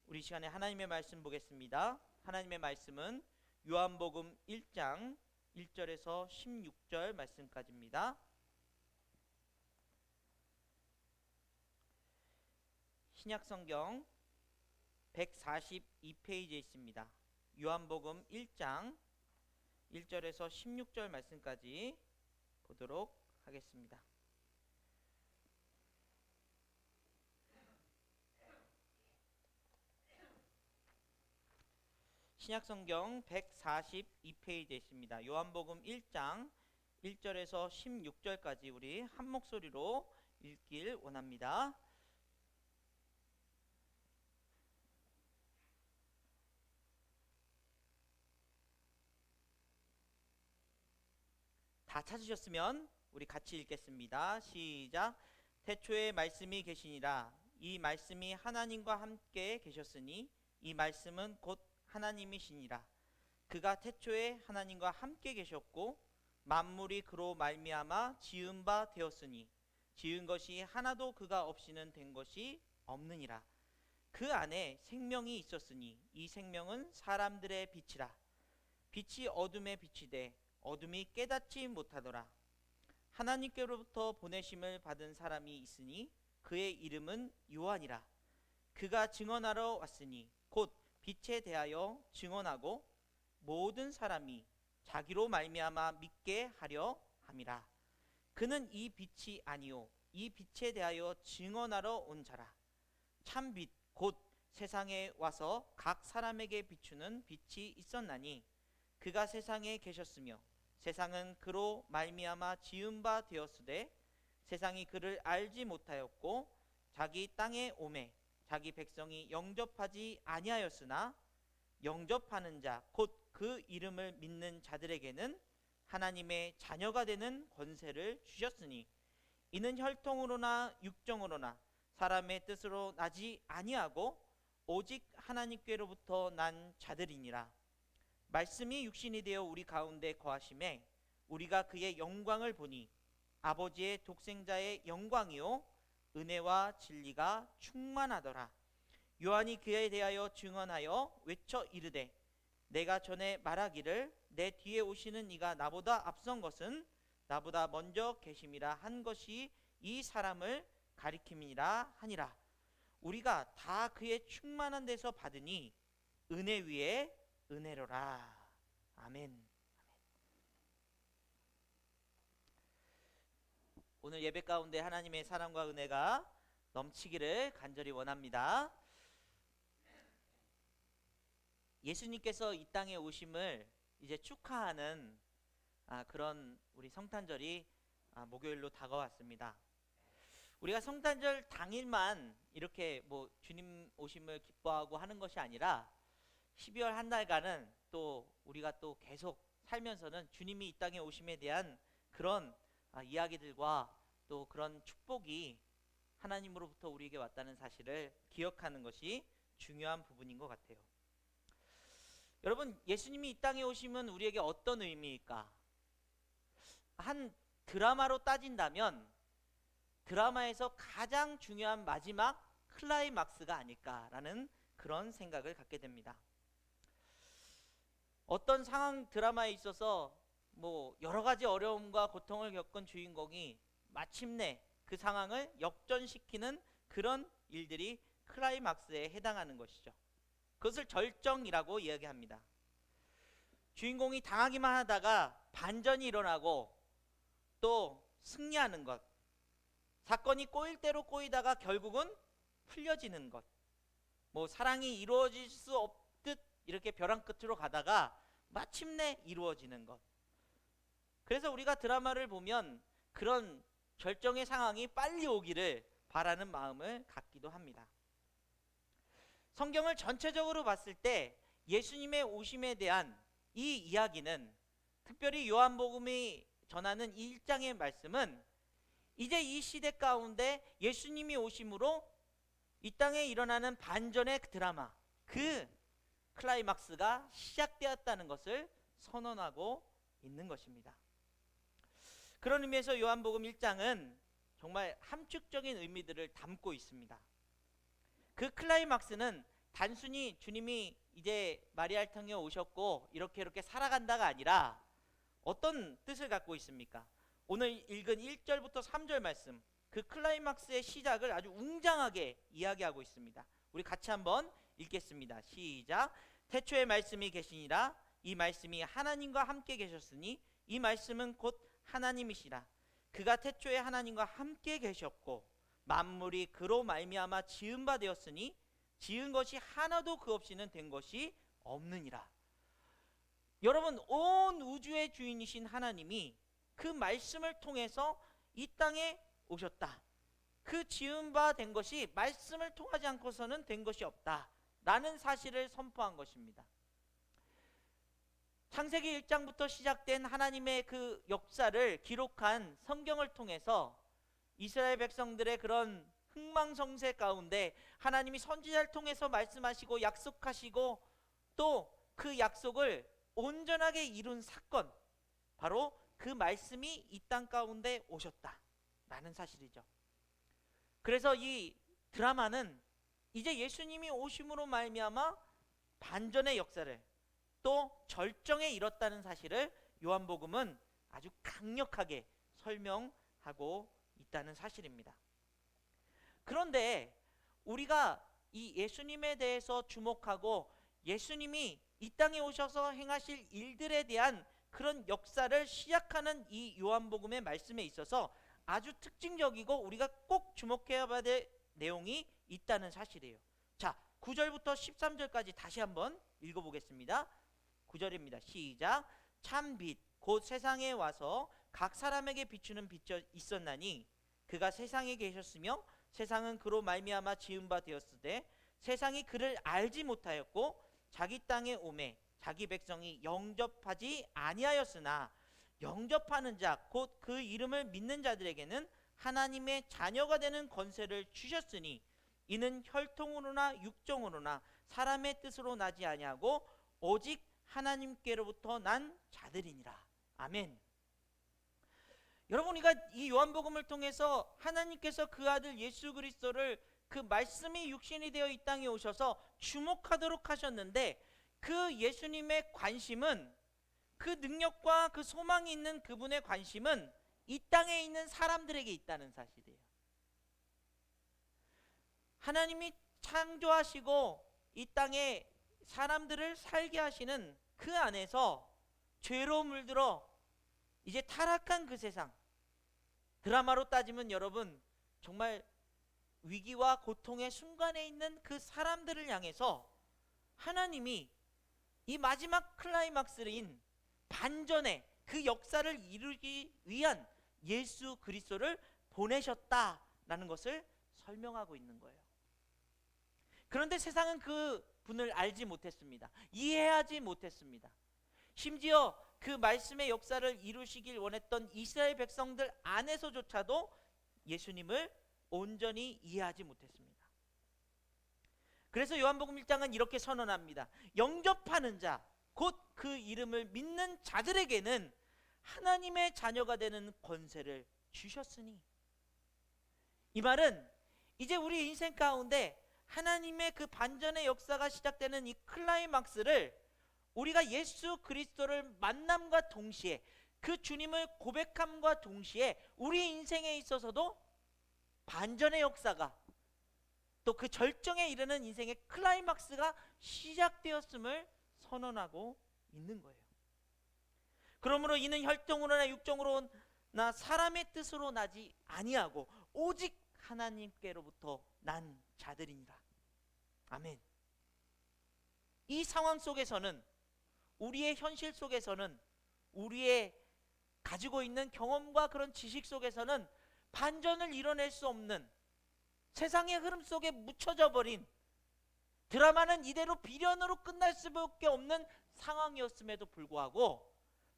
우리 시간에 하나님의 말씀 보겠습니다. 하나님의 말씀은 요한복음 1장 1절에서 16절 말씀까지입니다. 신약성경 142페이지에 있습니다. 요한복음 1장 1절에서 16절 말씀까지 보도록 하겠습니다. 신약성경 142페이지에 있습니다. 요한복음 1장 1절에서 16절까지 우리 한 목소리로 읽길 원합니다. 다 찾으셨으면 우리 같이 읽겠습니다. 시작. 태초에 말씀이 계시니라. 이 말씀이 하나님과 함께 계셨으니 이 말씀은 곧 하나님이시니라. 그가 태초에 하나님과 함께 계셨고 만물이 그로 말미암아 지은 바 되었으니 지은 것이 하나도 그가 없이는 된 것이 없느니라. 그 안에 생명이 있었으니 이 생명은 사람들의 빛이라. 빛이 어둠에 비치되 어둠이 깨닫지 못하더라. 하나님께로부터 보내심을 받은 사람이 있으니 그의 이름은 요한이라. 그가 증언하러 왔으니 곧 빛에 대하여 증언하고 모든 사람이 자기로 말미암아 믿게 하려 함이라. 그는 이 빛이 아니요 이 빛에 대하여 증언하러 온 자라. 참 빛 곧 세상에 와서 각 사람에게 비추는 빛이 있었나니 그가 세상에 계셨으며 세상은 그로 말미암아 지은 바 되었으되 세상이 그를 알지 못하였고 자기 땅에 오매 자기 백성이 영접하지 아니하였으나 영접하는 자 곧 그 이름을 믿는 자들에게는 하나님의 자녀가 되는 권세를 주셨으니 이는 혈통으로나 육정으로나 사람의 뜻으로 나지 아니하고 오직 하나님께로부터 난 자들이니라. 말씀이 육신이 되어 우리 가운데 거하심에 우리가 그의 영광을 보니 아버지의 독생자의 영광이요 은혜와 진리가 충만하더라. 요한이 그에 대하여 증언하여 외쳐 이르되 내가 전에 말하기를 내 뒤에 오시는 이가 나보다 앞선 것은 나보다 먼저 계심이라 한 것이 이 사람을 가리킴이라 하니라. 우리가 다 그의 충만한 데서 받으니 은혜 위에 은혜로라. 아멘. 오늘 예배 가운데 하나님의 사랑과 은혜가 넘치기를 간절히 원합니다. 예수님께서 이 땅에 오심을 이제 축하하는 그런 우리 성탄절이 목요일로 다가왔습니다. 우리가 성탄절 당일만 이렇게 주님 오심을 기뻐하고 하는 것이 아니라 12월 한 달간은 또 우리가 또 계속 살면서는 주님이 이 땅에 오심에 대한 그런 이야기들과 또 그런 축복이 하나님으로부터 우리에게 왔다는 사실을 기억하는 것이 중요한 부분인 것 같아요. 여러분, 예수님이 이 땅에 오심은 우리에게 어떤 의미일까? 한 드라마로 따진다면 드라마에서 가장 중요한 마지막 클라이막스가 아닐까라는 그런 생각을 갖게 됩니다. 어떤 상황 드라마에 있어서 여러 가지 어려움과 고통을 겪은 주인공이 마침내 그 상황을 역전시키는 그런 일들이 클라이막스에 해당하는 것이죠. 그것을 절정이라고 이야기합니다. 주인공이 당하기만 하다가 반전이 일어나고 또 승리하는 것, 사건이 꼬일 대로 꼬이다가 결국은 풀려지는 것, 사랑이 이루어질 수 없듯 이렇게 벼랑 끝으로 가다가 마침내 이루어지는 것. 그래서 우리가 드라마를 보면 그런 절정의 상황이 빨리 오기를 바라는 마음을 갖기도 합니다. 성경을 전체적으로 봤을 때 예수님의 오심에 대한 이 이야기는, 특별히 요한복음이 전하는 이 1장의 말씀은 이제 이 시대 가운데 예수님이 오심으로 이 땅에 일어나는 반전의 드라마, 그 클라이막스가 시작되었다는 것을 선언하고 있는 것입니다. 그런 의미에서 요한복음 1장은 정말 함축적인 의미들을 담고 있습니다. 그 클라이막스는 단순히 주님이 이제 마리아를 통해 오셨고 이렇게 살아간다가 아니라 어떤 뜻을 갖고 있습니까? 오늘 읽은 1절부터 3절 말씀, 그 클라이막스의 시작을 아주 웅장하게 이야기하고 있습니다. 우리 같이 한번 읽겠습니다. 시작. 태초에 말씀이 계시니라. 이 말씀이 하나님과 함께 계셨으니 이 말씀은 곧 하나님이시라. 그가 태초에 하나님과 함께 계셨고 만물이 그로 말미암아 지은 바 되었으니 지은 것이 하나도 그 없이는 된 것이 없느니라. 여러분, 온 우주의 주인이신 하나님이 그 말씀을 통해서 이 땅에 오셨다. 그 지은 바 된 것이 말씀을 통하지 않고서는 된 것이 없다 라는 사실을 선포한 것입니다. 창세기 1장부터 시작된 하나님의 그 역사를 기록한 성경을 통해서 이스라엘 백성들의 그런 흥망성쇠 가운데 하나님이 선지자를 통해서 말씀하시고 약속하시고 또 그 약속을 온전하게 이룬 사건, 바로 그 말씀이 이 땅 가운데 오셨다라는 사실이죠. 그래서 이 드라마는 이제 예수님이 오심으로 말미암아 반전의 역사를 또 절정에 이뤘다는 사실을 요한복음은 아주 강력하게 설명하고 있다는 사실입니다. 그런데 우리가 이 예수님에 대해서 주목하고 예수님이 이 땅에 오셔서 행하실 일들에 대한 그런 역사를 시작하는 이 요한복음의 말씀에 있어서 아주 특징적이고 우리가 꼭 주목해야 될 내용이 있다는 사실이에요. 자, 9절부터 13절까지 다시 한번 읽어보겠습니다. 9절입니다. 시작. 참 빛 곧 세상에 와서 각 사람에게 비추는 빛이 있었나니 그가 세상에 계셨으며 세상은 그로 말미암아 지은 바 되었으되 세상이 그를 알지 못하였고 자기 땅에 오매 자기 백성이 영접하지 아니하였으나 영접하는 자 곧 그 이름을 믿는 자들에게는 하나님의 자녀가 되는 권세를 주셨으니 이는 혈통으로나 육정으로나 사람의 뜻으로 나지 아니하고 오직 하나님께로부터 난 자들이니라. 아멘. 여러분, 우리가 이 요한복음을 통해서 하나님께서 그 아들 예수 그리스도를 그 말씀이 육신이 되어 이 땅에 오셔서 주목하도록 하셨는데 그 예수님의 관심은, 그 능력과 그 소망이 있는 그분의 관심은 이 땅에 있는 사람들에게 있다는 사실이에요. 하나님이 창조하시고 이 땅에 사람들을 살게 하시는 그 안에서 죄로 물들어 이제 타락한 그 세상, 드라마로 따지면 여러분 정말 위기와 고통의 순간에 있는 그 사람들을 향해서 하나님이 이 마지막 클라이막스인 반전의 그 역사를 이루기 위한 예수 그리스도를 보내셨다라는 것을 설명하고 있는 거예요. 그런데 세상은 그 분을 알지 못했습니다. 이해하지 못했습니다. 심지어 그 말씀의 역사를 이루시길 원했던 이스라엘 백성들 안에서조차도 예수님을 온전히 이해하지 못했습니다. 그래서 요한복음 1장은 이렇게 선언합니다. 영접하는 자, 곧 그 이름을 믿는 자들에게는 하나님의 자녀가 되는 권세를 주셨으니, 이 말은 이제 우리 인생 가운데 하나님의 그 반전의 역사가 시작되는 이 클라이막스를 우리가 예수 그리스도를 만남과 동시에 그 주님을 고백함과 동시에 우리 인생에 있어서도 반전의 역사가 또 그 절정에 이르는 인생의 클라이막스가 시작되었음을 선언하고 있는 거예요. 그러므로 이는 혈통으로나 육정으로나 사람의 뜻으로 나지 아니하고 오직 하나님께로부터 난 자들이니라. 아멘. 이 상황 속에서는, 우리의 현실 속에서는, 우리의 가지고 있는 경험과 그런 지식 속에서는 반전을 이뤄낼 수 없는 세상의 흐름 속에 묻혀져 버린, 드라마는 이대로 비련으로 끝날 수밖에 없는 상황이었음에도 불구하고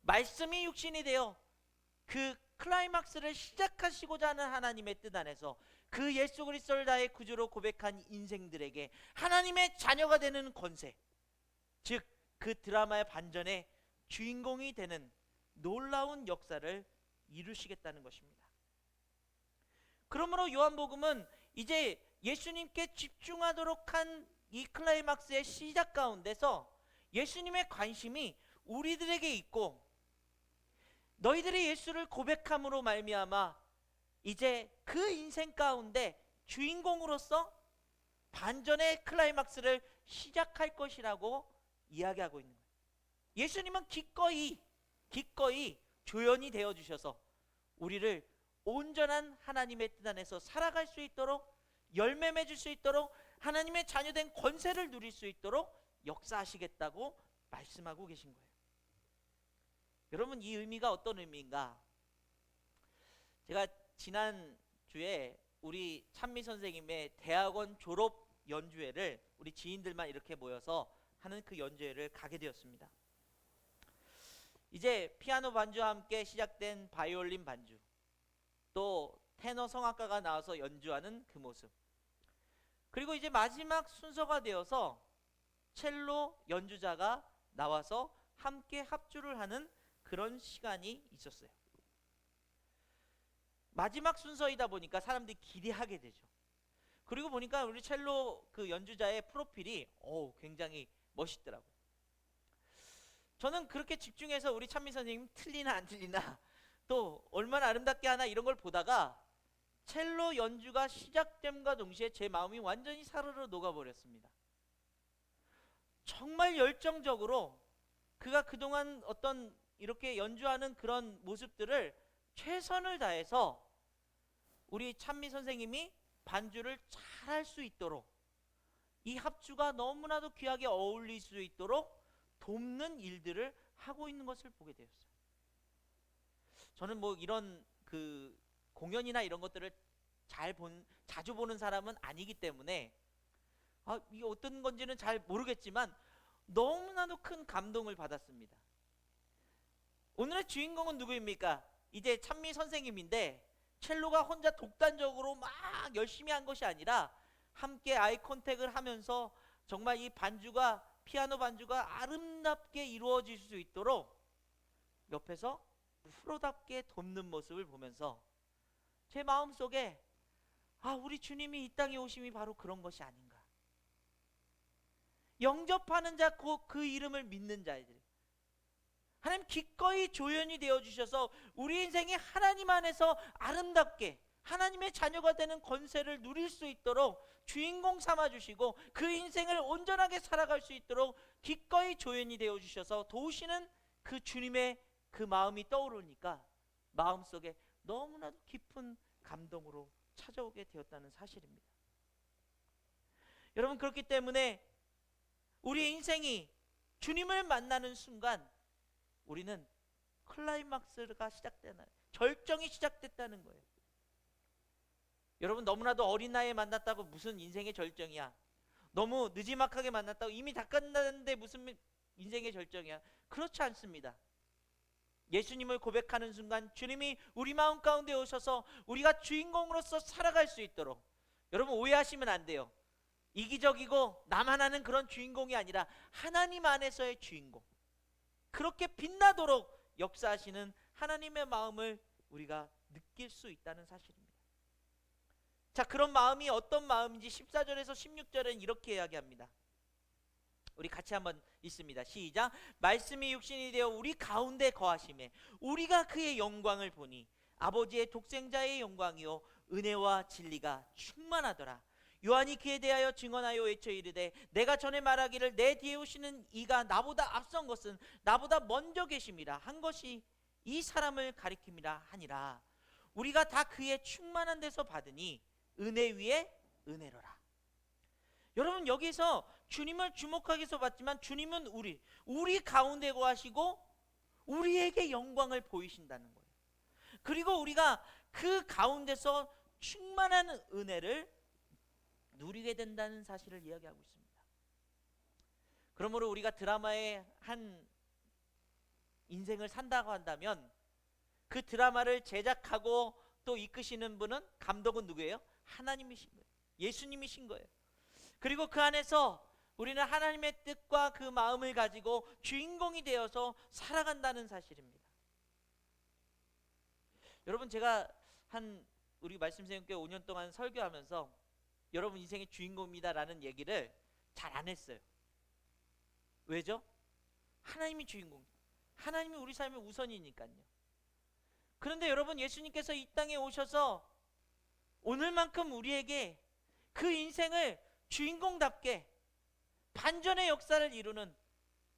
말씀이 육신이 되어 그 클라이막스를 시작하시고자 하는 하나님의 뜻 안에서 그 예수 그리스도를 나의 구주로 고백한 인생들에게 하나님의 자녀가 되는 권세, 즉 그 드라마의 반전의 주인공이 되는 놀라운 역사를 이루시겠다는 것입니다. 그러므로 요한복음은 이제 예수님께 집중하도록 한 이 클라이막스의 시작 가운데서 예수님의 관심이 우리들에게 있고, 너희들이 예수를 고백함으로 말미암아 이제 그 인생 가운데 주인공으로서 반전의 클라이막스를 시작할 것이라고 이야기하고 있는 거예요. 예수님은 기꺼이 조연이 되어 주셔서 우리를 온전한 하나님의 뜻 안에서 살아갈 수 있도록, 열매 맺을 수 있도록, 하나님의 자녀된 권세를 누릴 수 있도록 역사하시겠다고 말씀하고 계신 거예요. 여러분, 이 의미가 어떤 의미인가? 제가 지난 주에 우리 찬미 선생님의 대학원 졸업 연주회를 우리 지인들만 이렇게 모여서 하는 그 연주회를 가게 되었습니다. 이제 피아노 반주와 함께 시작된 바이올린 반주, 또 테너 성악가가 나와서 연주하는 그 모습, 그리고 이제 마지막 순서가 되어서 첼로 연주자가 나와서 함께 합주를 하는 그런 시간이 있었어요. 마지막 순서이다 보니까 사람들이 기대하게 되죠. 그리고 보니까 우리 첼로 그 연주자의 프로필이 굉장히 멋있더라고요. 저는 그렇게 집중해서 우리 찬미 선생님 틀리나 안 틀리나, 또 얼마나 아름답게 하나, 이런 걸 보다가 첼로 연주가 시작됨과 동시에 제 마음이 완전히 사르르 녹아버렸습니다. 정말 열정적으로 그가 그동안 어떤 이렇게 연주하는 그런 모습들을 최선을 다해서 우리 찬미 선생님이 반주를 잘할 수 있도록, 이 합주가 너무나도 귀하게 어울릴 수 있도록 돕는 일들을 하고 있는 것을 보게 되었어요. 저는 뭐 이런 그 공연이나 이런 것들을 자주 보는 사람은 아니기 때문에 이게 어떤 건지는 잘 모르겠지만 너무나도 큰 감동을 받았습니다. 오늘의 주인공은 누구입니까? 이제 찬미 선생님인데, 첼로가 혼자 독단적으로 막 열심히 한 것이 아니라 함께 아이 컨택을 하면서 정말 이 반주가, 피아노 반주가 아름답게 이루어질 수 있도록 옆에서 프로답게 돕는 모습을 보면서 제 마음속에 우리 주님이 이 땅에 오심이 바로 그런 것이 아닌가. 영접하는 자, 그 이름을 믿는 자들, 하나님 기꺼이 조연이 되어주셔서 우리 인생이 하나님 안에서 아름답게 하나님의 자녀가 되는 권세를 누릴 수 있도록 주인공 삼아주시고, 그 인생을 온전하게 살아갈 수 있도록 기꺼이 조연이 되어주셔서 도우시는 그 주님의 그 마음이 떠오르니까 마음속에 너무나도 깊은 감동으로 찾아오게 되었다는 사실입니다. 여러분, 그렇기 때문에 우리의 인생이 주님을 만나는 순간 우리는 클라이막스가 시작되나요? 절정이 시작됐다는 거예요. 여러분, 너무나도 어린 나이에 만났다고 무슨 인생의 절정이야? 너무 느지막하게 만났다고 이미 다 끝났는데 무슨 인생의 절정이야? 그렇지 않습니다. 예수님을 고백하는 순간 주님이 우리 마음 가운데 오셔서 우리가 주인공으로서 살아갈 수 있도록, 여러분 오해하시면 안 돼요. 이기적이고 나만 아는 그런 주인공이 아니라 하나님 안에서의 주인공, 그렇게 빛나도록 역사하시는 하나님의 마음을 우리가 느낄 수 있다는 사실입니다. 자, 그런 마음이 어떤 마음인지 14절에서 16절은 이렇게 이야기합니다. 우리 같이 한번 읽습니다. 시작. 말씀이 육신이 되어 우리 가운데 거하심에 우리가 그의 영광을 보니 아버지의 독생자의 영광이요 은혜와 진리가 충만하더라. 요한이 그에 대하여 증언하여 외쳐 이르되 내가 전에 말하기를 내 뒤에 오시는 이가 나보다 앞선 것은 나보다 먼저 계심이라 한 것이 이 사람을 가리킴이라 하니라. 우리가 다 그의 충만한 데서 받으니 은혜 위에 은혜로라. 여러분, 여기서 주님을 주목하기 위해서 봤지만 주님은 우리 가운데 거하시고 우리에게 영광을 보이신다는 거예요. 그리고 우리가 그 가운데서 충만한 은혜를 누리게 된다는 사실을 이야기하고 있습니다. 그러므로 우리가 드라마의 한 인생을 산다고 한다면 그 드라마를 제작하고 또 이끄시는 분은, 감독은 누구예요? 하나님이신 거예요. 예수님이신 거예요. 그리고 그 안에서 우리는 하나님의 뜻과 그 마음을 가지고 주인공이 되어서 살아간다는 사실입니다. 여러분, 제가 우리 말씀생님께 5년 동안 설교하면서 여러분 인생의 주인공입니다 라는 얘기를 잘 안 했어요. 왜죠? 하나님이 주인공, 하나님이 우리 삶의 우선이니까요. 그런데 여러분, 예수님께서 이 땅에 오셔서 오늘만큼 우리에게 그 인생을 주인공답게 반전의 역사를 이루는,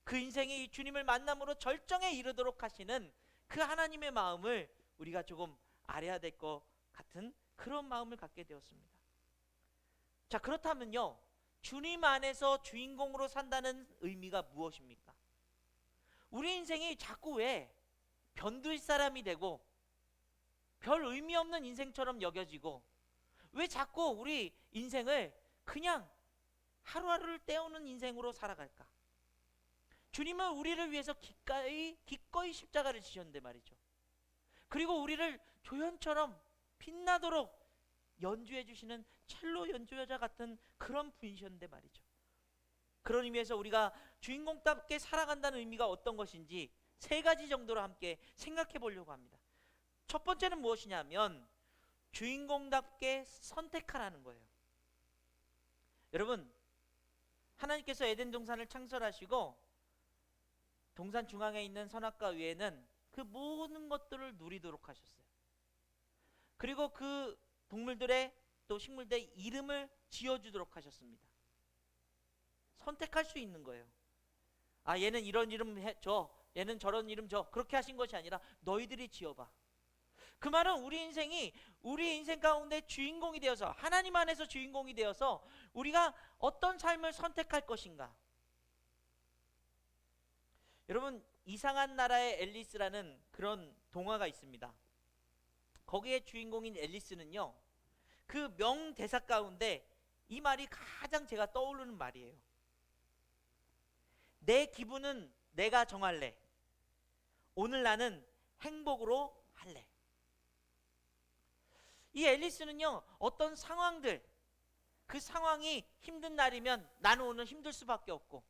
그 인생이 주님을 만남으로 절정에 이르도록 하시는 그 하나님의 마음을 우리가 조금 알아야 될 것 같은 그런 마음을 갖게 되었습니다. 자, 그렇다면요, 주님 안에서 주인공으로 산다는 의미가 무엇입니까? 우리 인생이 자꾸 왜 변두리 사람이 되고 별 의미 없는 인생처럼 여겨지고, 왜 자꾸 우리 인생을 그냥 하루하루를 때우는 인생으로 살아갈까? 주님은 우리를 위해서 기꺼이 십자가를 지셨는데 말이죠. 그리고 우리를 조연처럼 빛나도록 연주해 주시는 첼로 연주자 같은 그런 분이셨는데 말이죠. 그런 의미에서 우리가 주인공답게 살아간다는 의미가 어떤 것인지 세 가지 정도로 함께 생각해 보려고 합니다. 첫 번째는 무엇이냐면 주인공답게 선택하라는 거예요. 여러분, 하나님께서 에덴 동산을 창설하시고 동산 중앙에 있는 선악과 위에는 그 모든 것들을 누리도록 하셨어요. 그리고 그 동물들의 또 식물들의 이름을 지어주도록 하셨습니다. 선택할 수 있는 거예요. 아, 얘는 이런 이름 줘, 얘는 저런 이름 줘, 그렇게 하신 것이 아니라 너희들이 지어봐. 그 말은 우리 인생이 우리 인생 가운데 주인공이 되어서, 하나님 안에서 주인공이 되어서 우리가 어떤 삶을 선택할 것인가. 여러분, 이상한 나라의 앨리스라는 그런 동화가 있습니다. 거기에 주인공인 앨리스는요, 그 명대사 가운데 이 말이 가장 제가 떠오르는 말이에요. 내 기분은 내가 정할래. 오늘 나는 행복으로 할래. 이 앨리스는요, 어떤 상황들, 그 상황이 힘든 날이면 나는 오늘 힘들 수밖에 없고,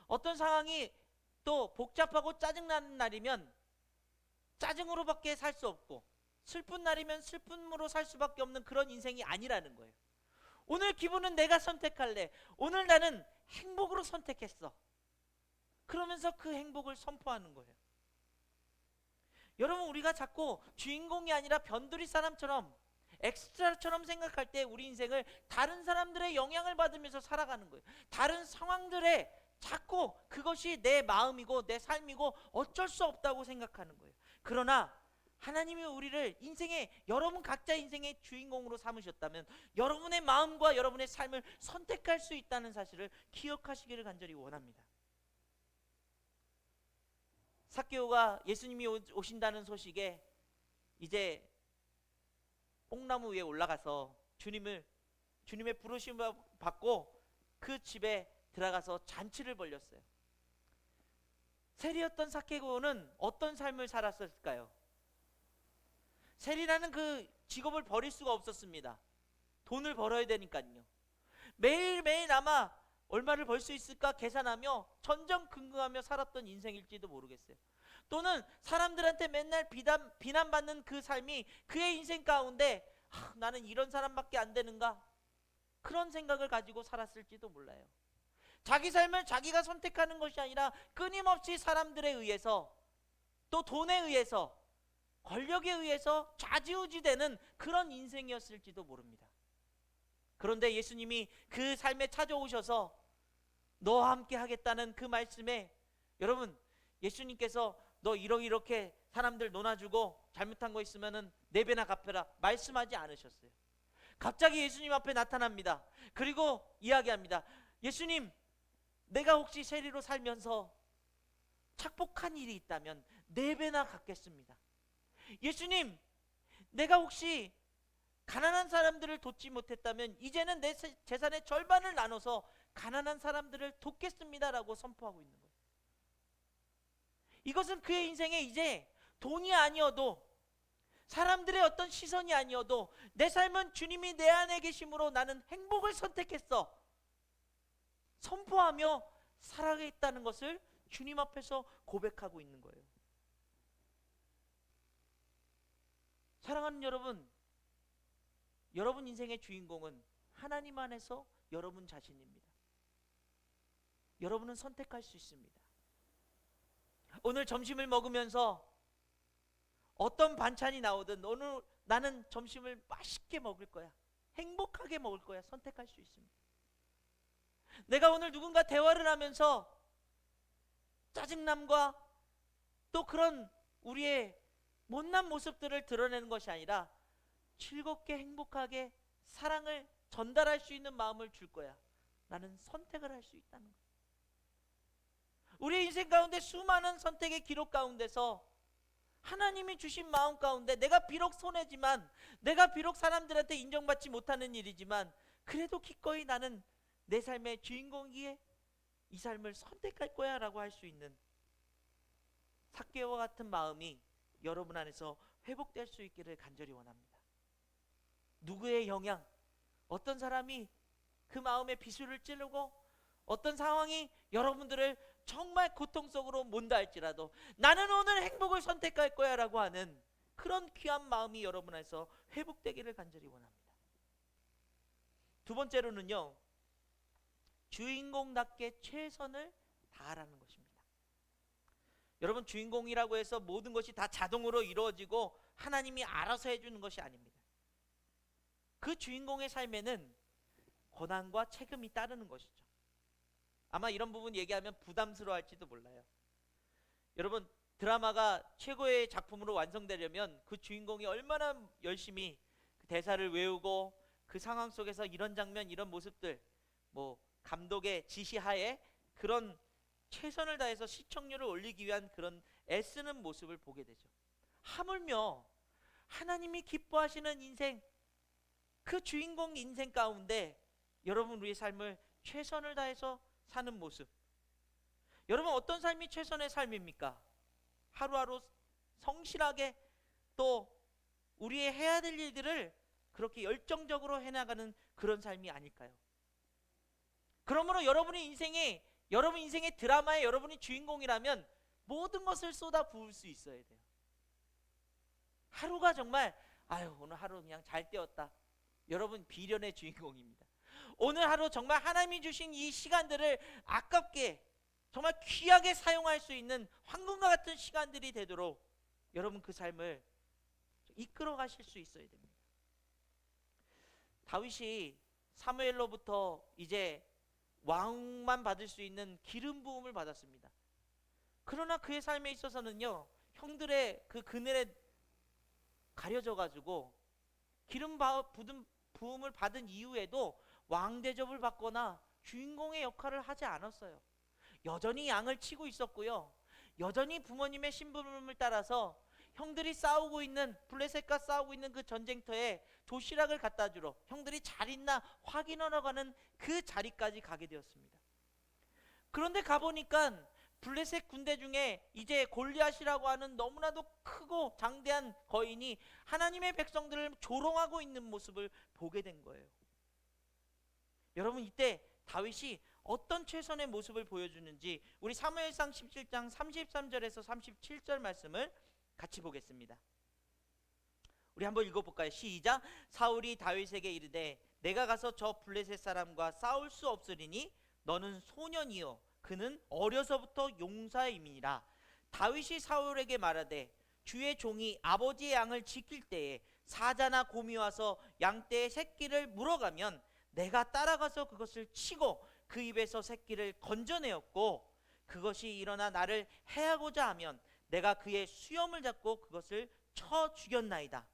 어떤 상황이 또 복잡하고 짜증나는 날이면 짜증으로밖에 살 수 없고, 슬픈 날이면 슬픔으로 살 수밖에 없는 그런 인생이 아니라는 거예요. 오늘 기분은 내가 선택할래. 오늘 나는 행복으로 선택했어. 그러면서 그 행복을 선포하는 거예요. 여러분, 우리가 자꾸 주인공이 아니라 변두리 사람처럼, 엑스트라처럼 생각할 때 우리 인생을 다른 사람들의 영향을 받으면서 살아가는 거예요. 다른 상황들에 자꾸 그것이 내 마음이고 내 삶이고 어쩔 수 없다고 생각하는 거예요. 그러나 하나님이 우리를 인생의, 여러분 각자 인생의 주인공으로 삼으셨다면 여러분의 마음과 여러분의 삶을 선택할 수 있다는 사실을 기억하시기를 간절히 원합니다. 삭개오가 예수님이 오신다는 소식에 이제 뽕나무 위에 올라가서 주님의 부르심을 받고 그 집에 들어가서 잔치를 벌였어요. 세리였던 삭개오는 어떤 삶을 살았을까요? 세리라는 그 직업을 버릴 수가 없었습니다. 돈을 벌어야 되니까요. 매일매일 아마 얼마를 벌 수 있을까 계산하며 전전긍긍하며 살았던 인생일지도 모르겠어요. 또는 사람들한테 맨날 비난받는 그 삶이 그의 인생 가운데 나는 이런 사람밖에 안 되는가, 그런 생각을 가지고 살았을지도 몰라요. 자기 삶을 자기가 선택하는 것이 아니라 끊임없이 사람들에 의해서, 또 돈에 의해서, 권력에 의해서 좌지우지되는 그런 인생이었을지도 모릅니다. 그런데 예수님이 그 삶에 찾아오셔서 너와 함께 하겠다는 그 말씀에, 여러분, 예수님께서 너 이렇게 사람들 논아주고 잘못한 거 있으면은 4배나 갚아라 말씀하지 않으셨어요. 갑자기 예수님 앞에 나타납니다. 그리고 이야기합니다. 예수님, 내가 혹시 세리로 살면서 착복한 일이 있다면 4배나 갚겠습니다. 예수님, 내가 혹시 가난한 사람들을 돕지 못했다면 이제는 내 재산의 절반을 나눠서 가난한 사람들을 돕겠습니다라고 선포하고 있는 거예요. 이것은 그의 인생에 이제 돈이 아니어도, 사람들의 어떤 시선이 아니어도 내 삶은 주님이 내 안에 계심으로 나는 행복을 선택했어 선포하며 살아가겠다는 것을 주님 앞에서 고백하고 있는 거예요. 사랑하는 여러분, 여러분 인생의 주인공은 하나님 안에서 여러분 자신입니다. 여러분은 선택할 수 있습니다. 오늘 점심을 먹으면서 어떤 반찬이 나오든 오늘 나는 점심을 맛있게 먹을 거야, 행복하게 먹을 거야, 선택할 수 있습니다. 내가 오늘 누군가 대화를 하면서 짜증남과 또 그런 우리의 못난 모습들을 드러내는 것이 아니라 즐겁게 행복하게 사랑을 전달할 수 있는 마음을 줄 거야, 라는 선택을 할 수 있다는 거예요. 우리의 인생 가운데 수많은 선택의 기록 가운데서 하나님이 주신 마음 가운데 내가 비록 손해지만, 내가 비록 사람들한테 인정받지 못하는 일이지만 그래도 기꺼이 나는 내 삶의 주인공이기에 이 삶을 선택할 거야 라고 할 수 있는 삭개오와 같은 마음이 여러분 안에서 회복될 수 있기를 간절히 원합니다. 누구의 영향, 어떤 사람이 그 마음에 비수를 찌르고 어떤 상황이 여러분들을 정말 고통 속으로 몬다 할지라도 나는 오늘 행복을 선택할 거야 라고 하는 그런 귀한 마음이 여러분 안에서 회복되기를 간절히 원합니다. 두 번째로는요, 주인공답게 최선을 다하라는 것입니다. 여러분, 주인공이라고 해서 모든 것이 다 자동으로 이루어지고 하나님이 알아서 해주는 것이 아닙니다. 그 주인공의 삶에는 고난과 책임이 따르는 것이죠. 아마 이런 부분 얘기하면 부담스러워할지도 몰라요. 여러분, 드라마가 최고의 작품으로 완성되려면 그 주인공이 얼마나 열심히 그 대사를 외우고 그 상황 속에서 이런 장면, 이런 모습들, 감독의 지시하에 그런 최선을 다해서 시청률을 올리기 위한 그런 애쓰는 모습을 보게 되죠. 하물며 하나님이 기뻐하시는 인생, 그 주인공 인생 가운데 여러분 우리의 삶을 최선을 다해서 사는 모습, 여러분 어떤 삶이 최선의 삶입니까? 하루하루 성실하게 또 우리의 해야 될 일들을 그렇게 열정적으로 해나가는 그런 삶이 아닐까요? 그러므로 여러분의 인생의 드라마에 여러분이 주인공이라면 모든 것을 쏟아 부을 수 있어야 돼요. 하루가 정말 오늘 하루 그냥 잘 때웠다, 여러분 비련의 주인공입니다. 오늘 하루 정말 하나님이 주신 이 시간들을 아깝게 정말 귀하게 사용할 수 있는 황금과 같은 시간들이 되도록 여러분 그 삶을 이끌어 가실 수 있어야 됩니다. 다윗이 사무엘로부터 이제 왕만 받을 수 있는 기름 부음을 받았습니다. 그러나 그의 삶에 있어서는요, 형들의 그 그늘에 가려져 가지고 기름 부음을 받은 이후에도 왕 대접을 받거나 주인공의 역할을 하지 않았어요. 여전히 양을 치고 있었고요, 여전히 부모님의 심부름을 따라서 형들이 싸우고 있는, 블레셋과 싸우고 있는 그 전쟁터에 도시락을 갖다 주러 형들이 잘 있나 확인하러 가는 그 자리까지 가게 되었습니다. 그런데 가보니까 블레셋 군대 중에 이제 골리앗이라고 하는 너무나도 크고 장대한 거인이 하나님의 백성들을 조롱하고 있는 모습을 보게 된 거예요. 여러분, 이때 다윗이 어떤 최선의 모습을 보여주는지 우리 사무엘상 17장 33절에서 37절 말씀을 같이 보겠습니다. 우리 한번 읽어볼까요? 시작. 사울이 다윗에게 이르되 내가 가서 저 블레셋 사람과 싸울 수 없으리니 너는 소년이요 그는 어려서부터 용사임이니라. 다윗이 사울에게 말하되 주의 종이 아버지의 양을 지킬 때에 사자나 곰이 와서 양떼의 새끼를 물어가면 내가 따라가서 그것을 치고 그 입에서 새끼를 건져내었고 그것이 일어나 나를 해하고자 하면 내가 그의 수염을 잡고 그것을 쳐 죽였나이다.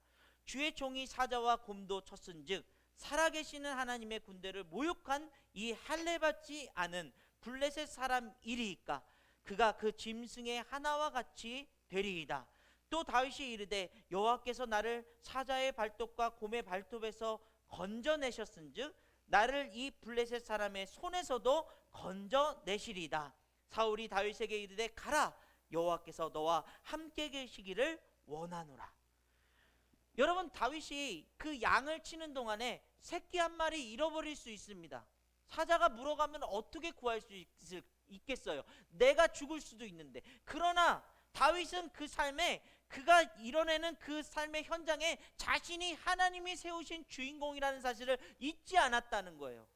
주의 종이 사자와 곰도 쳤은즉 살아계시는 하나님의 군대를 모욕한 이 할례받지 않은 블레셋 사람이리이까 그가 그 짐승의 하나와 같이 되리이다. 또 다윗이 이르되 여호와께서 나를 사자의 발톱과 곰의 발톱에서 건져내셨은즉 나를 이 블레셋 사람의 손에서도 건져내시리이다. 사울이 다윗에게 이르되 가라, 여호와께서 너와 함께 계시기를 원하노라. 여러분, 다윗이 그 양을 치는 동안에 새끼 한 마리 잃어버릴 수 있습니다. 사자가 물어가면 어떻게 구할 수 있겠어요? 내가 죽을 수도 있는데. 그러나 다윗은 그 삶에, 그가 이뤄내는 그 삶의 현장에 자신이 하나님이 세우신 주인공이라는 사실을 잊지 않았다는 거예요.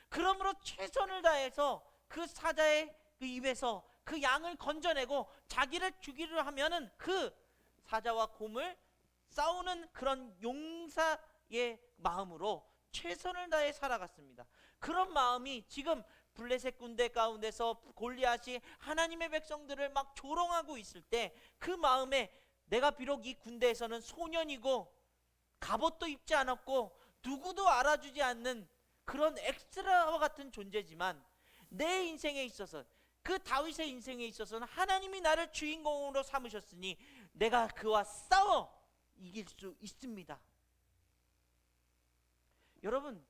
그러므로 최선을 다해서 그 사자의 그 입에서 그 양을 건져내고 자기를 죽이려 하면은 그 사자와 곰을 싸우는 그런 용사의 마음으로 최선을 다해 살아갔습니다. 그런 마음이 지금 블레셋 군대 가운데서 골리앗이 하나님의 백성들을 막 조롱하고 있을 때 그 마음에 내가 비록 이 군대에서는 소년이고 갑옷도 입지 않았고 누구도 알아주지 않는 그런 엑스트라와 같은 존재지만 내 인생에 있어서 그 다윗의 인생에 있어서는 하나님이 나를 주인공으로 삼으셨으니 내가 그와 싸워 이길 수 있습니다. 여러분,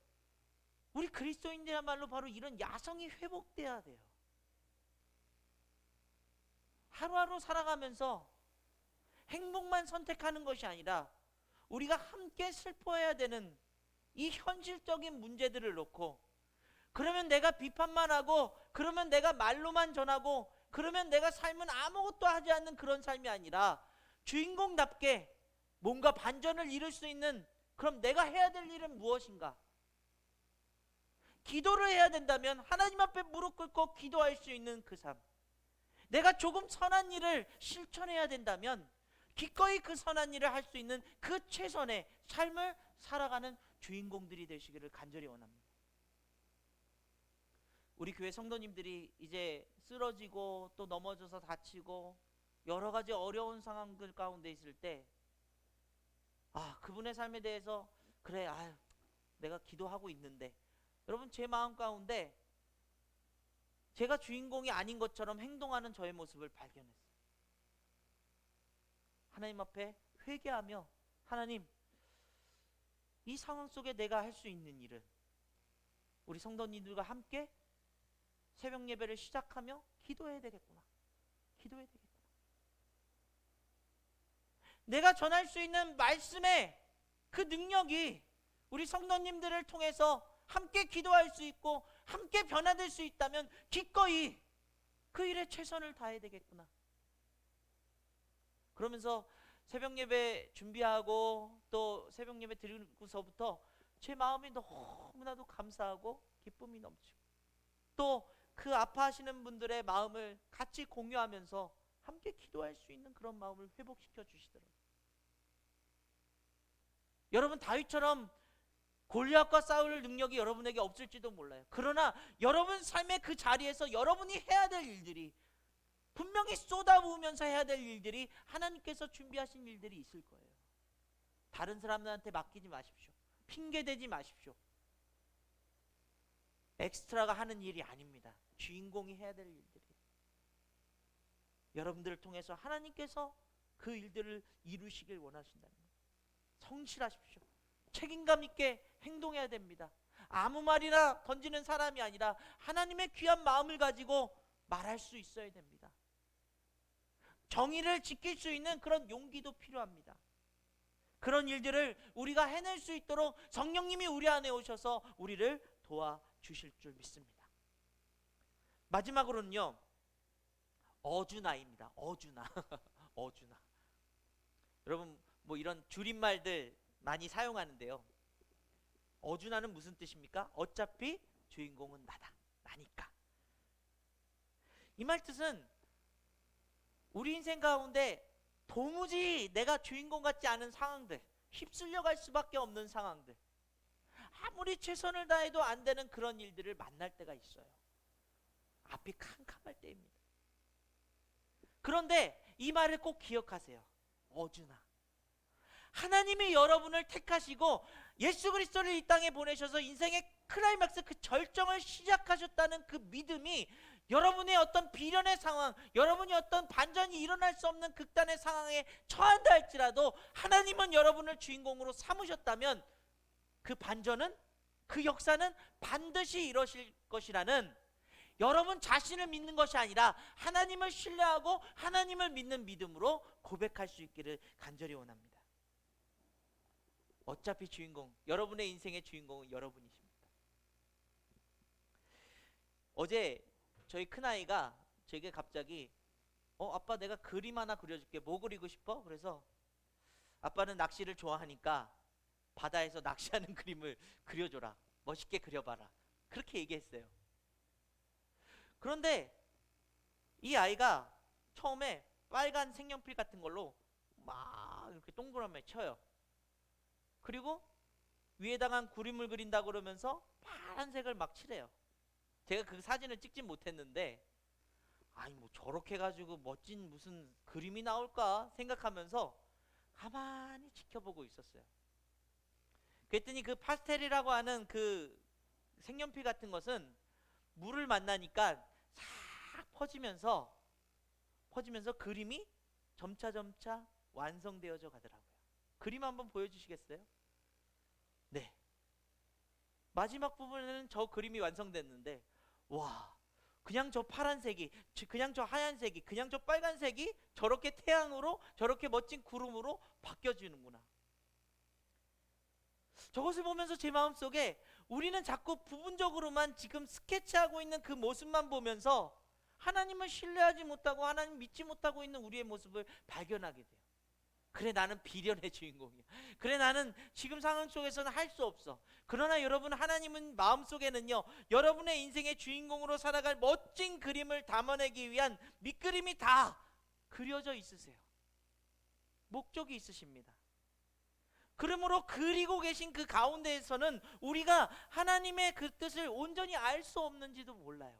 우리 그리스도인들야말로 바로 이런 야성이 회복돼야 돼요. 하루하루 살아가면서 행복만 선택하는 것이 아니라 우리가 함께 슬퍼해야 되는 이 현실적인 문제들을 놓고, 그러면 내가 비판만 하고, 그러면 내가 말로만 전하고, 그러면 내가 삶은 아무것도 하지 않는 그런 삶이 아니라 주인공답게 뭔가 반전을 이룰 수 있는, 그럼 내가 해야 될 일은 무엇인가? 기도를 해야 된다면 하나님 앞에 무릎 꿇고 기도할 수 있는 그 삶, 내가 조금 선한 일을 실천해야 된다면 기꺼이 그 선한 일을 할 수 있는 그 최선의 삶을 살아가는 주인공들이 되시기를 간절히 원합니다. 우리 교회 성도님들이 이제 쓰러지고 또 넘어져서 다치고 여러 가지 어려운 상황들 가운데 있을 때, 그분의 삶에 대해서 그래, 내가 기도하고 있는데, 여러분, 제 마음 가운데 제가 주인공이 아닌 것처럼 행동하는 저의 모습을 발견했어요. 하나님 앞에 회개하며, 하나님, 이 상황 속에 내가 할 수 있는 일은 우리 성도님들과 함께 새벽 예배를 시작하며 기도해야 되겠구나. 기도해야 되겠구나. 내가 전할 수 있는 말씀의 그 능력이 우리 성도님들을 통해서 함께 기도할 수 있고 함께 변화될 수 있다면 기꺼이 그 일에 최선을 다해야 되겠구나. 그러면서 새벽 예배 준비하고 또 새벽 예배 드리고서부터 제 마음이 너무나도 감사하고 기쁨이 넘치고, 또 그 아파하시는 분들의 마음을 같이 공유하면서 함께 기도할 수 있는 그런 마음을 회복시켜 주시더라고요. 여러분, 다윗처럼 골리앗과 싸울 능력이 여러분에게 없을지도 몰라요. 그러나 여러분 삶의 그 자리에서 여러분이 해야 될 일들이, 분명히 쏟아부으면서 해야 될 일들이 하나님께서 준비하신 일들이 있을 거예요. 다른 사람들한테 맡기지 마십시오. 핑계대지 마십시오. 엑스트라가 하는 일이 아닙니다. 주인공이 해야 될 일들이, 여러분들을 통해서 하나님께서 그 일들을 이루시길 원하신다면 성실하십시오. 책임감 있게 행동해야 됩니다. 아무 말이나 던지는 사람이 아니라 하나님의 귀한 마음을 가지고 말할 수 있어야 됩니다. 정의를 지킬 수 있는 그런 용기도 필요합니다. 그런 일들을 우리가 해낼 수 있도록 성령님이 우리 안에 오셔서 우리를 도와주실 줄 믿습니다. 마지막으로는요, 어주나입니다. 어주나. 어주나. 여러분, 뭐 이런 줄임말들 많이 사용하는데요, 어주나는 무슨 뜻입니까? 어차피 주인공은 나니까. 이 말 뜻은 우리 인생 가운데 도무지 내가 주인공 같지 않은 상황들, 휩쓸려 갈 수밖에 없는 상황들, 아무리 최선을 다해도 안 되는 그런 일들을 만날 때가 있어요. 앞이 캄캄할 때입니다. 그런데 이 말을 꼭 기억하세요. 어주나. 하나님이 여러분을 택하시고 예수 그리스도를 이 땅에 보내셔서 인생의 클라이막스, 그 절정을 시작하셨다는 그 믿음이 여러분의 어떤 비련의 상황, 여러분이 어떤 반전이 일어날 수 없는 극단의 상황에 처한다 할지라도 하나님은 여러분을 주인공으로 삼으셨다면 그 반전은, 그 역사는 반드시 이루어질 것이라는, 여러분 자신을 믿는 것이 아니라 하나님을 신뢰하고 하나님을 믿는 믿음으로 고백할 수 있기를 간절히 원합니다. 어차피 주인공, 여러분의 인생의 주인공은 여러분이십니다. 어제 저희 큰아이가 제게 갑자기 아빠, 내가 그림 하나 그려줄게. 뭐 그리고 싶어? 그래서 아빠는 낚시를 좋아하니까 바다에서 낚시하는 그림을 그려줘라. 멋있게 그려봐라. 그렇게 얘기했어요. 그런데 이 아이가 처음에 빨간 색연필 같은 걸로 막 이렇게 동그라미 쳐요. 그리고 위에다가 구름을 그린다 그러면서 파란색을 막 칠해요. 제가 그 사진을 찍진 못했는데, 아니 뭐 저렇게 가지고 멋진 무슨 그림이 나올까 생각하면서 가만히 지켜보고 있었어요. 그랬더니 그 파스텔이라고 하는 그 색연필 같은 것은 물을 만나니까 싹 퍼지면서 그림이 점차 완성되어져 가더라고요. 그림 한번 보여주시겠어요? 네. 마지막 부분에는 저 그림이 완성됐는데, 와, 그냥 저 파란색이, 그냥 저 하얀색이, 그냥 저 빨간색이 저렇게 태양으로, 저렇게 멋진 구름으로 바뀌어지는구나. 저것을 보면서 제 마음속에 우리는 자꾸 부분적으로만 지금 스케치하고 있는 그 모습만 보면서 하나님을 신뢰하지 못하고 하나님 믿지 못하고 있는 우리의 모습을 발견하게 돼요. 그래, 나는 비련의 주인공이야. 그래, 나는 지금 상황 속에서는 할 수 없어. 그러나 여러분, 하나님은 마음속에는요, 여러분의 인생의 주인공으로 살아갈 멋진 그림을 담아내기 위한 밑그림이 다 그려져 있으세요. 목적이 있으십니다. 그러므로 그리고 계신 그 가운데에서는 우리가 하나님의 그 뜻을 온전히 알 수 없는지도 몰라요.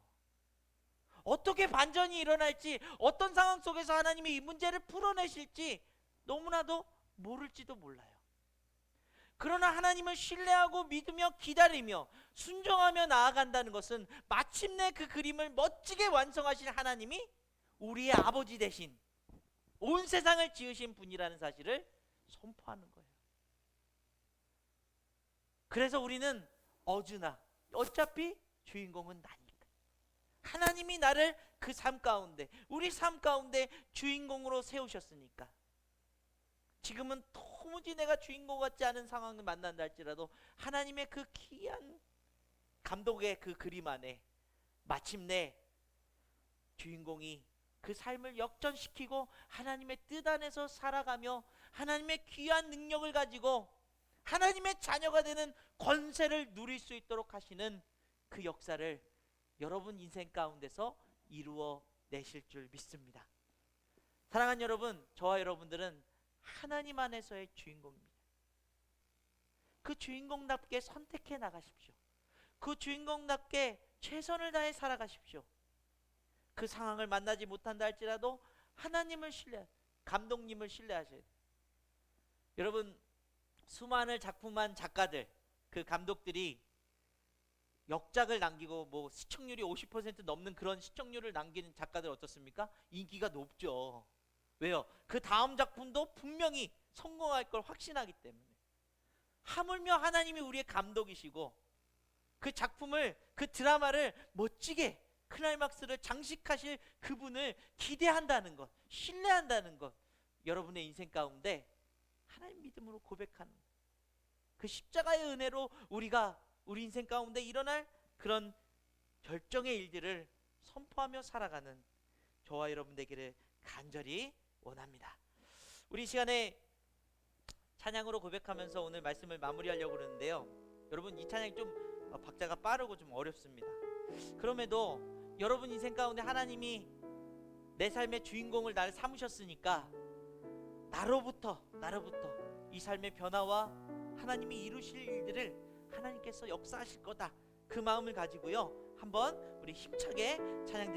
어떻게 반전이 일어날지, 어떤 상황 속에서 하나님이 이 문제를 풀어내실지 너무나도 모를지도 몰라요. 그러나 하나님을 신뢰하고 믿으며 기다리며 순종하며 나아간다는 것은 마침내 그 그림을 멋지게 완성하신 하나님이 우리의 아버지 되신, 온 세상을 지으신 분이라는 사실을 선포하는 거예요. 그래서 우리는 어주나 어차피 주인공은 나니까, 하나님이 나를 그 삶 가운데, 우리 삶 가운데 주인공으로 세우셨으니까, 지금은 도무지 내가 주인공 같지 않은 상황을 만난다 할지라도 하나님의 그 귀한 감독의 그 그림 안에 마침내 주인공이 그 삶을 역전시키고 하나님의 뜻 안에서 살아가며 하나님의 귀한 능력을 가지고 하나님의 자녀가 되는 권세를 누릴 수 있도록 하시는 그 역사를 여러분 인생 가운데서 이루어 내실 줄 믿습니다. 사랑하는 여러분, 저와 여러분들은 하나님 안에서의 주인공입니다. 그 주인공답게 선택해 나가십시오. 그 주인공답게 최선을 다해 살아가십시오. 그 상황을 만나지 못한다 할지라도 하나님을 감독님을 신뢰하셔야 돼요. 여러분, 수많은 작품한 작가들, 그 감독들이 역작을 남기고 뭐 시청률이 50% 넘는 그런 시청률을 남기는 작가들 어떻습니까? 인기가 높죠. 왜요? 그 다음 작품도 분명히 성공할 걸 확신하기 때문에. 하물며 하나님이 우리의 감독이시고 그 작품을, 그 드라마를 멋지게 클라이막스를 장식하실 그분을 기대한다는 것, 신뢰한다는 것, 여러분의 인생 가운데 하나님 믿음으로 고백하는 그 십자가의 은혜로 우리가 우리 인생 가운데 일어날 그런 결정의 일들을 선포하며 살아가는 저와 여러분 되기를 간절히 원합니다. 우리 시간에 찬양으로 고백하면서 오늘 말씀을 마무리하려고 그러는데요, 여러분 이 찬양이 좀 박자가 빠르고 좀 어렵습니다. 그럼에도 여러분 인생 가운데 하나님이 내 삶의 주인공을 나를 삼으셨으니까 나로부터 이 삶의 변화와 하나님이 이루실 일들을 하나님께서 역사하실 거다, 그 마음을 가지고요, 한번 우리 힘차게 찬양